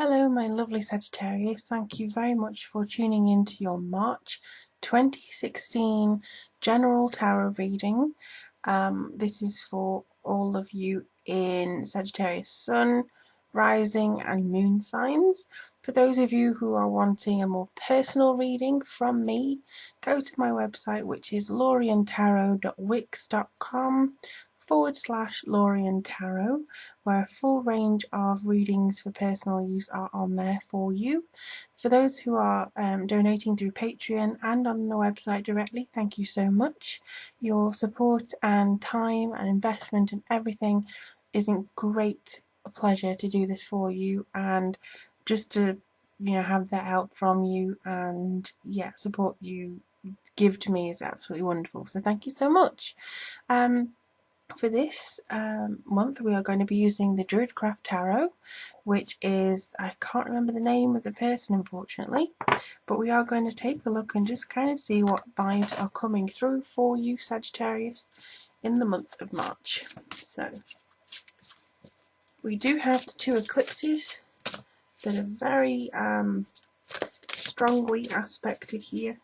Hello, my lovely Sagittarius. Thank you very much for tuning in to your March 2016 General Tarot reading. This is for all of you in Sagittarius Sun, Rising and Moon signs. For those of you who are wanting a more personal reading from me, go to my website, which is lorientarot.wix.com/Lorien Tarot, where a full range of readings for personal use are on there for you. For those who are donating through Patreon and on the website directly, thank you so much. Your support and time and investment and everything is a great pleasure to do this for you, and just to have that help from you and support you give to me is absolutely wonderful. So thank you so much. For this month we are going to be using the Druidcraft Tarot, which is, I can't remember the name of the person unfortunately, but we are going to take a look and just kind of see what vibes are coming through for you Sagittarius in the month of March. So we do have the two eclipses that are very strongly aspected here.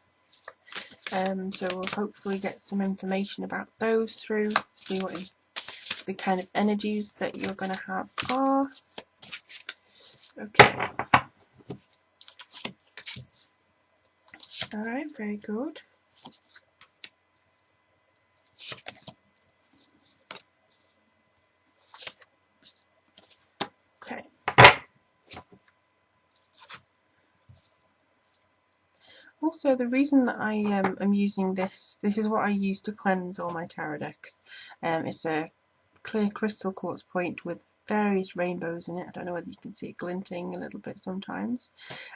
So we'll hopefully get some information about those through, see what the kind of energies that you're going to have are. Okay. Alright, very good. Okay. Also, the reason that I am using this is what I use to cleanse all my tarot decks. It's a clear crystal quartz point with various rainbows in it. I don't know whether you can see it glinting a little bit sometimes.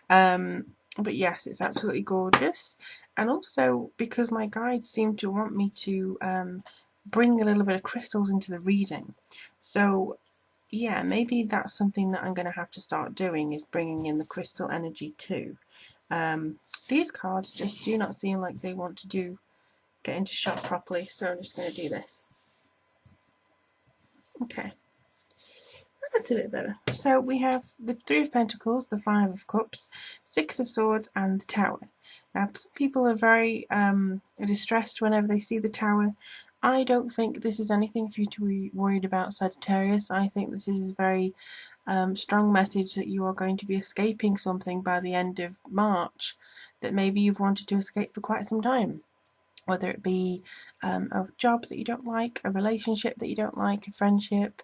But yes, it's absolutely gorgeous. And also because my guides seem to want me to bring a little bit of crystals into the reading. So yeah, maybe that's something that I'm going to have to start doing, is bringing in the crystal energy too. These cards just do not seem like they want to get into shot properly, so I'm just going to do this. Okay, that's a bit better. So we have the Three of Pentacles, the Five of Cups, Six of Swords and the Tower. Now some people are very distressed whenever they see the Tower. I don't think this is anything for you to be worried about, Sagittarius. I think this is a very strong message that you are going to be escaping something by the end of March that maybe you've wanted to escape for quite some time. Whether it be a job that you don't like, a relationship that you don't like, a friendship.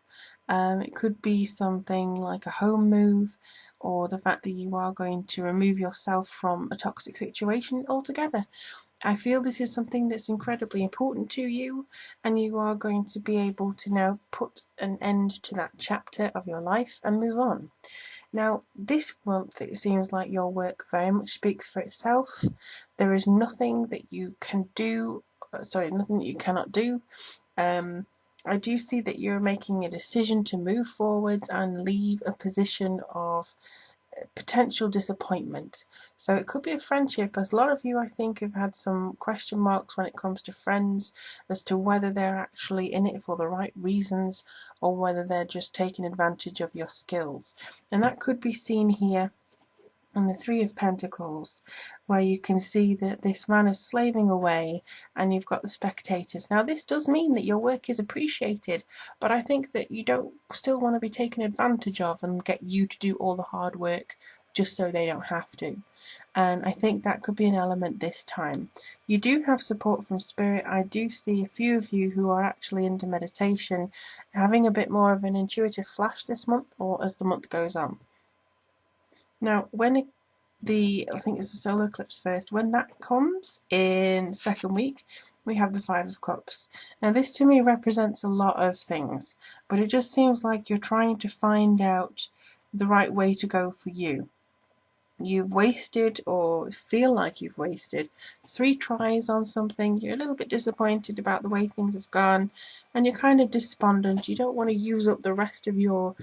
It could be something like a home move, or the fact that you are going to remove yourself from a toxic situation altogether. I feel this is something that's incredibly important to you, and you are going to be able to now put an end to that chapter of your life and move on. Now, this month it seems like your work very much speaks for itself. There is nothing that you can do, nothing that you cannot do. I do see that you're making a decision to move forwards and leave a position of potential disappointment. So it could be a friendship, as a lot of you I think have had some question marks when it comes to friends as to whether they're actually in it for the right reasons or whether they're just taking advantage of your skills. And that could be seen here on the Three of Pentacles, where you can see that this man is slaving away and you've got the spectators. Now this does mean that your work is appreciated, but I think that you don't still want to be taken advantage of and get you to do all the hard work just so they don't have to. And I think that could be an element this time. You do have support from Spirit. I do see a few of you who are actually into meditation having a bit more of an intuitive flash this month, or as the month goes on. Now, when I think it's the solar eclipse first, when that comes in the second week, we have the Five of Cups. Now, this to me represents a lot of things, but it just seems like you're trying to find out the right way to go for you. You've wasted, or feel like you've wasted, 3 tries on something. You're a little bit disappointed about the way things have gone, and you're kind of despondent. You don't want to use up the rest of your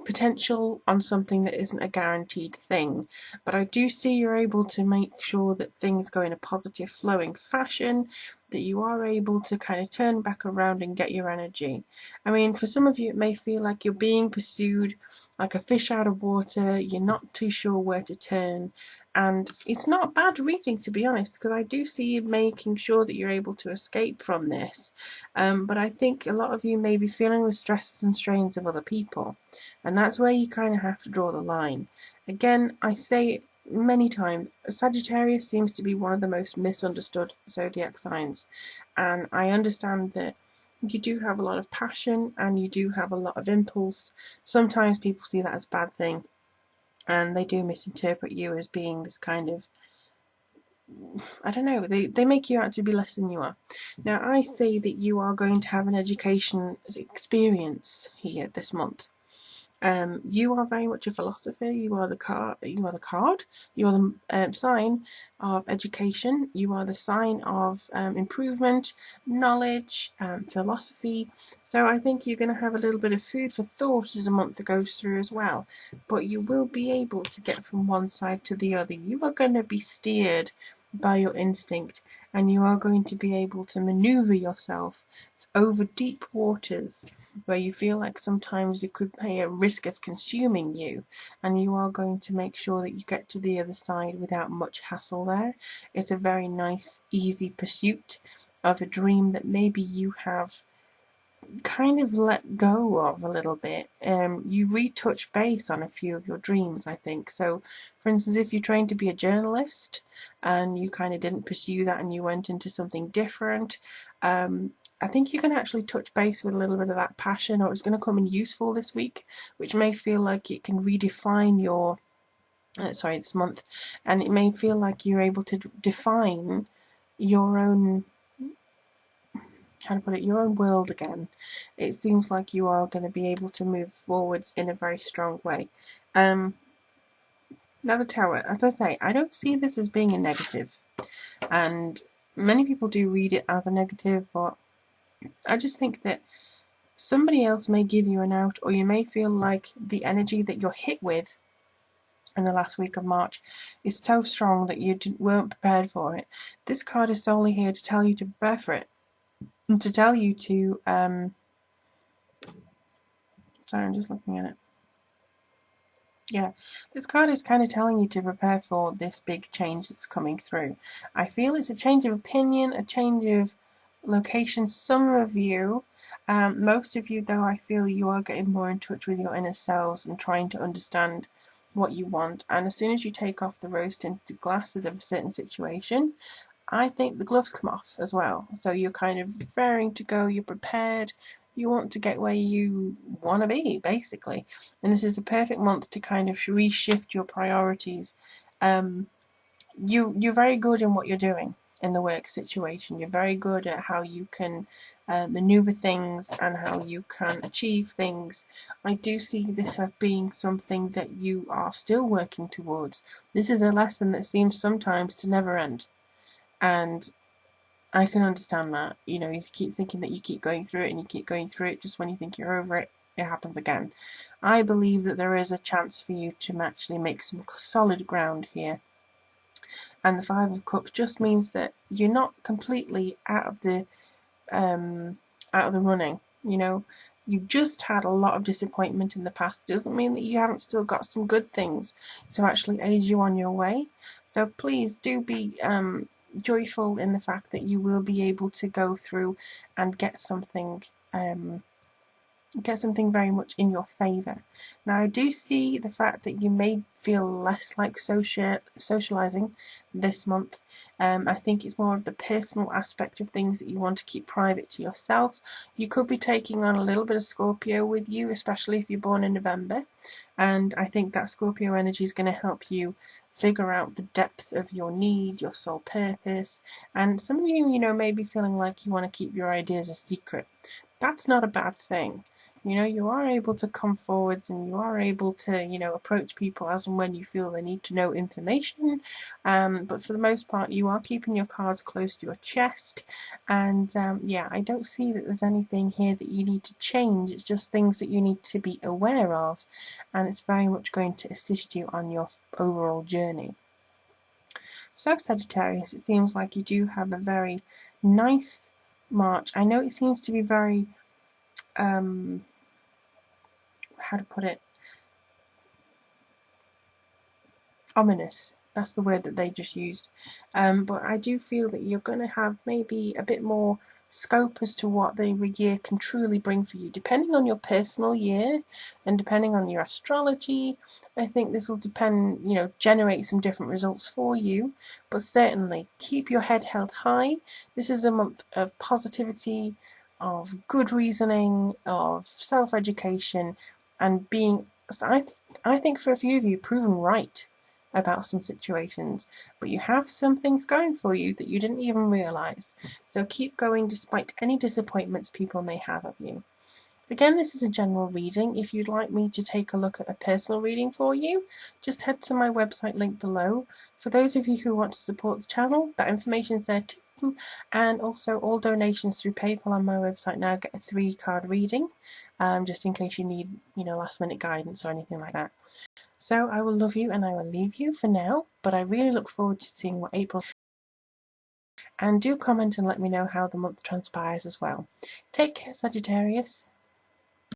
potential on something that isn't a guaranteed thing, but I do see you're able to make sure that things go in a positive flowing fashion. that you are able to kind of turn back around and get your energy. I mean, for some of you it may feel like you're being pursued like a fish out of water, you're not too sure where to turn, and it's not bad reading, to be honest, because I do see you making sure that you're able to escape from this. But I think a lot of you may be feeling the stresses and strains of other people, and that's where you kind of have to draw the line. Again, I say it many times, Sagittarius seems to be one of the most misunderstood zodiac signs, and I understand that you do have a lot of passion and you do have a lot of impulse. Sometimes people see that as a bad thing, and they do misinterpret you as being this kind of, I don't know, they make you out to be less than you are. Now, I say that you are going to have an education experience here this month. You are very much a philosopher. You are the card. You are the sign of education. You are the sign of improvement, knowledge, philosophy. So I think you're going to have a little bit of food for thought as the month goes through as well. But you will be able to get from one side to the other. You are going to be steered by your instinct, and you are going to be able to maneuver yourself over deep waters where you feel like sometimes you could pay a risk of consuming you, and you are going to make sure that you get to the other side without much hassle there. It's a very nice, easy pursuit of a dream that maybe you have kind of let go of a little bit. You retouch base on a few of your dreams, I think. So, for instance, if you trained to be a journalist and you kind of didn't pursue that and you went into something different, I think you can actually touch base with a little bit of that passion, or it's going to come in useful this week, which may feel like it can redefine your, this month, and it may feel like you're able to define your own, how to put it, your own world again. It seems like you are going to be able to move forwards in a very strong way. Now the Tower, as I say, I don't see this as being a negative, and many people do read it as a negative, but I just think that somebody else may give you an out, or you may feel like the energy that you're hit with in the last week of March is so strong that you weren't prepared for it. This card is solely here to tell you to prepare for it, and to tell you to, sorry, I'm just looking at it. Yeah, this card is kind of telling you to prepare for this big change that's coming through. I feel it's a change of opinion, a change of location. Some of you, most of you though, I feel you are getting more in touch with your inner selves and trying to understand what you want. And as soon as you take off the rose-tinted glasses of a certain situation, I think the gloves come off as well. So you're kind of preparing to go, you're prepared, you want to get where you want to be, basically. And this is a perfect month to kind of reshift your priorities. You're very good in what you're doing in the work situation. You're very good at how you can maneuver things and how you can achieve things. I do see this as being something that you are still working towards. This is a lesson that seems sometimes to never end. And I can understand that. You know, you keep thinking that you keep going through it and you keep going through it, just when you think you're over it, it happens again. I believe that there is a chance for you to actually make some solid ground here. And the Five of Cups just means that you're not completely out of the running. You know, you just had a lot of disappointment in the past. It doesn't mean that you haven't still got some good things to actually aid you on your way. So please do be joyful in the fact that you will be able to go through and get something very much in your favour. Now, I do see the fact that you may feel less like socialising this month. I think it's more of the personal aspect of things that you want to keep private to yourself. You could be taking on a little bit of Scorpio with you, especially if you're born in November. And I think that Scorpio energy is going to help you figure out the depth of your need, your soul purpose. And some of you, may be feeling like you want to keep your ideas a secret. That's not a bad thing. You are able to come forwards and you are able to, approach people as and when you feel they need to know information. But for the most part, you are keeping your cards close to your chest. And yeah, I don't see that there's anything here that you need to change. It's just things that you need to be aware of. And it's very much going to assist you on your overall journey. So Sagittarius, it seems like you do have a very nice March. I know it seems to be very, how to put it, ominous. That's the word that they just used. But I do feel that you're going to have maybe a bit more scope as to what the year can truly bring for you, depending on your personal year and depending on your astrology. I think this will depend, generate some different results for you. But certainly keep your head held high. This is a month of positivity, of good reasoning, of self-education, and being. So I think for a few of you, proven right about some situations, but you have some things going for you that you didn't even realize. So keep going despite any disappointments people may have of you. Again, this is a general reading. If you'd like me to take a look at a personal reading for you, just head to my website link below. For those of you who want to support the channel, that information is there too. And also all donations through PayPal on my website now get a 3-card reading, just in case you need, last minute guidance or anything like that. So I will love you and I will leave you for now, but I really look forward to seeing what April. And do comment and let me know how the month transpires as well. Take care, Sagittarius.